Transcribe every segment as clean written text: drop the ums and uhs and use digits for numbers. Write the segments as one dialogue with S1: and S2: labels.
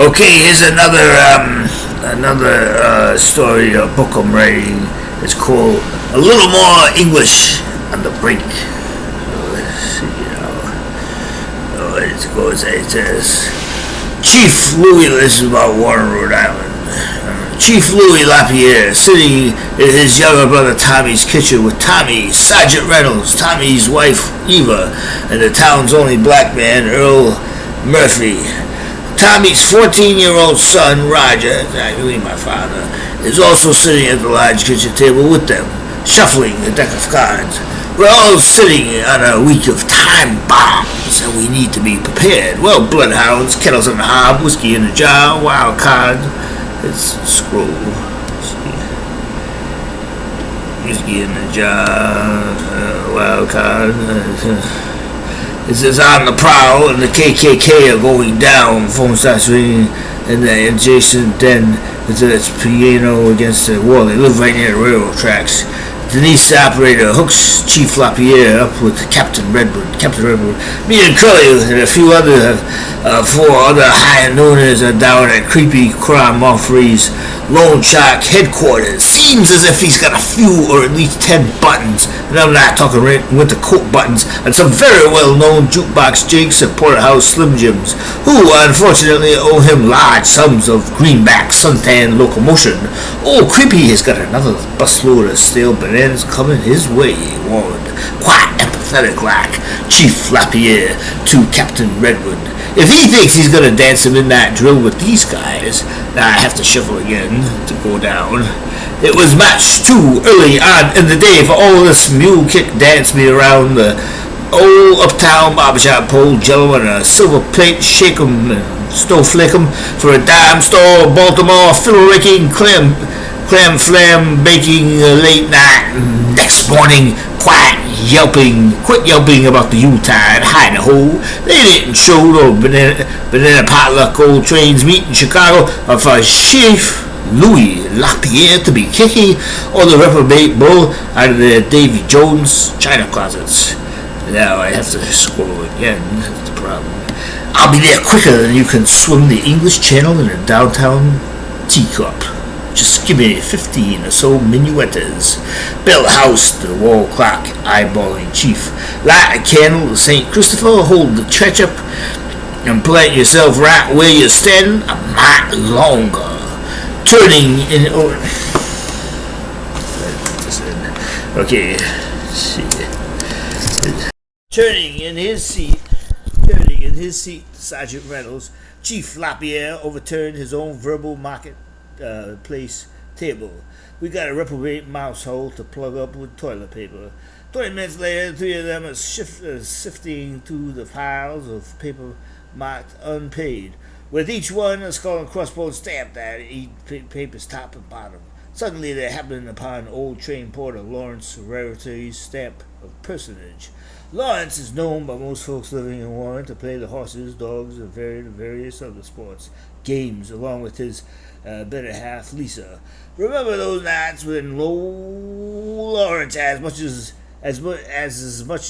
S1: Okay, here's another story, a book I'm writing. It's called A Little More English on the Brink. Let's see how it goes. It says, Chief Louis, this is about Warren, Rhode Island. Chief Louis Lapierre sitting in his younger brother Tommy's kitchen with Tommy, Sergeant Reynolds, Tommy's wife Eva, and the town's only black man, Earl Murphy. Tommy's 14-year-old son, Roger, exactly my father, is also sitting at the large kitchen table with them, shuffling a deck of cards. We're all sitting on a week of time bombs, and we need to be prepared. Well, bloodhounds, kettles on the hob, whiskey in the jar, wild cards. Let's scroll. Whiskey in the jar, wild card. It says on the prowl, and the KKK are going down. Phone starts ringing, and the adjacent den is its piano against the wall. They live right near the railroad tracks. Denise, the operator, hooks Chief Lapierre up with Captain Redwood. Me and Curly and a few other, four other high-nooners are down at creepy Crom Moffrey's loan shark headquarters. Seems as if he's got a few or at least 10 buttons, and I'm not talking winter coat buttons, and some very well-known jukebox jigs and porterhouse Slim Jims, who unfortunately owe him large sums of greenback suntan locomotion. Oh, Creepy has got another busload of stale bananas coming his way, he warned, quite empathetic like Chief Lapierre to Captain Redwood. If he thinks he's gonna dance a midnight drill with these guys, now I have to shuffle again to go down. It was much too early on in the day for all this mule kick dance me around the old uptown barbershop pole, jello and a silver plate, shake 'em and snowflake 'em for a dime store, Baltimore fiddle raking, clam flam baking late night. Next morning, quit yelping about the Yuletide, hide-a-hole. They didn't show no banana potluck old trains meet in Chicago, or for Chief Louis Lapierre to be kicking, or the reprobate bull out of the Davy Jones china closets. Now I have to scroll again, that's the problem. I'll be there quicker than you can swim the English Channel in a downtown teacup. Just give me 15 or so minuettes. Build a house to the wall clock, eyeballing Chief. Light a candle to St. Christopher, hold the church up, and plant yourself right where you're standing a mite longer. Turning in... Okay, see. Turning in his seat, Sergeant Reynolds, Chief Lapierre overturned his own verbal market place table. We got a reprobate mouse hole to plug up with toilet paper. 20 minutes later, three of them are sifting through the piles of paper marked unpaid, with each one a skull and crossbones stamped at each paper's top and bottom. Suddenly they happened upon old train porter Lawrence Rarity's stamp of personage. Lawrence is known by most folks living in Warren to play the horses, dogs, and various other sports games, along with his better half, Lisa. Remember those nights when Lawrence, as much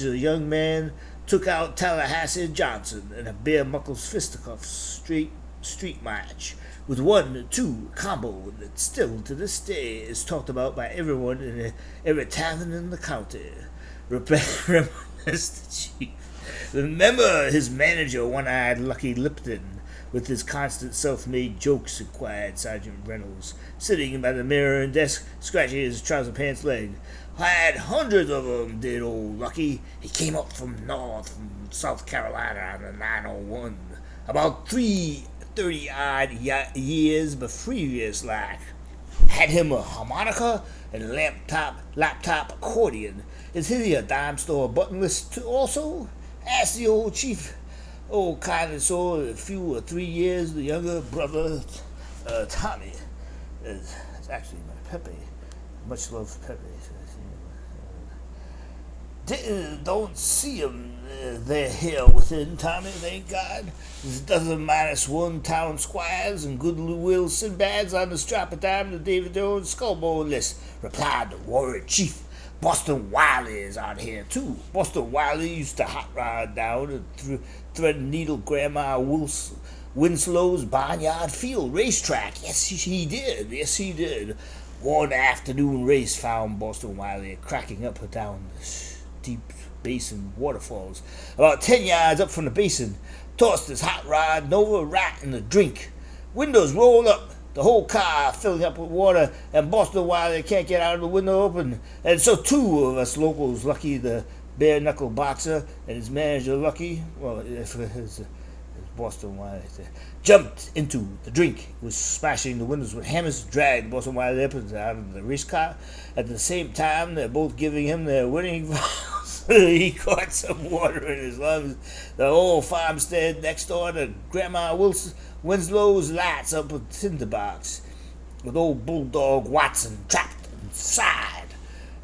S1: as a young man, took out Tallahassee Johnson in a bare knuckles fisticuff street match with 1-2 combo that still to this day is talked about by everyone in every tavern in the county. Remember the chief. Remember his manager, one-eyed Lucky Lipton, with his constant self-made jokes, inquired Sergeant Reynolds, sitting by the mirror and desk, scratching his trouser pants leg. I had hundreds of them, did old Lucky. He came up from South Carolina on the 901, about 30-odd years previous like. Had him a harmonica and a laptop accordion. Is he a dime store buttonless too also? Asked the old chief. Oh, kindly so, a few or 3 years, the younger brother, Tommy. It's actually my Pepe. Much love for Pepe. Don't see him there here within, Tommy, thank God. There's a dozen -1 town squires and goodwill Sinbads on the strap of dime to David Jones' skullbone list, replied the warrior chief. Boston Wiley is out here, too. Boston Wiley used to hot rod down and thread needle Grandma Winslow's Barnyard Field racetrack. Yes, he did. Yes, he did. One afternoon race found Boston Wiley cracking up and down the steep basin waterfalls. About 10 yards up from the basin, tossed his hot rod and over right in the drink. Windows rolled up, the whole car filling up with water, and Boston Wiley can't get out of the window open. And so two of us locals, Lucky the bare knuckle boxer and his manager Lucky, well, his Boston Wiley jumped into the drink. He was smashing the windows with hammers, dragged Boston Wiley up out of the race car. At the same time, they're both giving him their winning vows. He caught some water in his lungs. The old farmstead next door to Grandma Winslow's lights up a tinderbox, with old bulldog Watson trapped inside,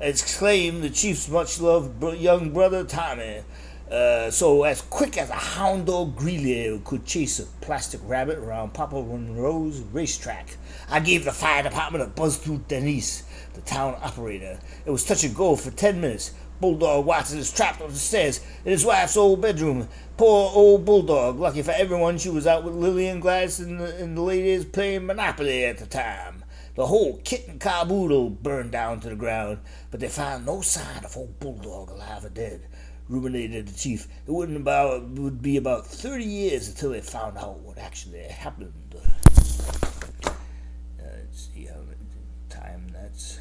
S1: exclaimed the chief's much-loved young brother Tommy. So as quick as a hound dog Greeley could chase a plastic rabbit around Papa Monroe's racetrack, I gave the fire department a buzz through Denise, the town operator. It was touch and go for 10 minutes. Bulldog Watson is trapped on the stairs in his wife's old bedroom. Poor old Bulldog. Lucky for everyone, she was out with Lily and Gladys and the ladies playing Monopoly at the time. The whole kit and caboodle burned down to the ground, but they found no sign of old Bulldog alive or dead. Ruminated the chief. It would be about 30 years until they found out what actually happened. Let's see how much time that's.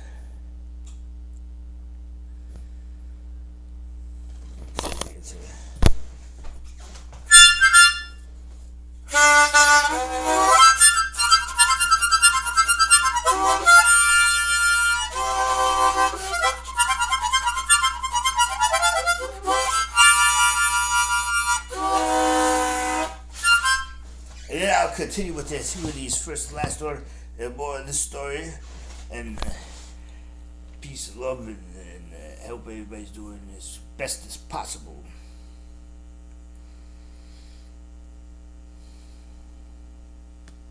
S1: And then I'll continue with this. With these first and last story, more of this story, and peace and love, and hope everybody's doing as best as possible.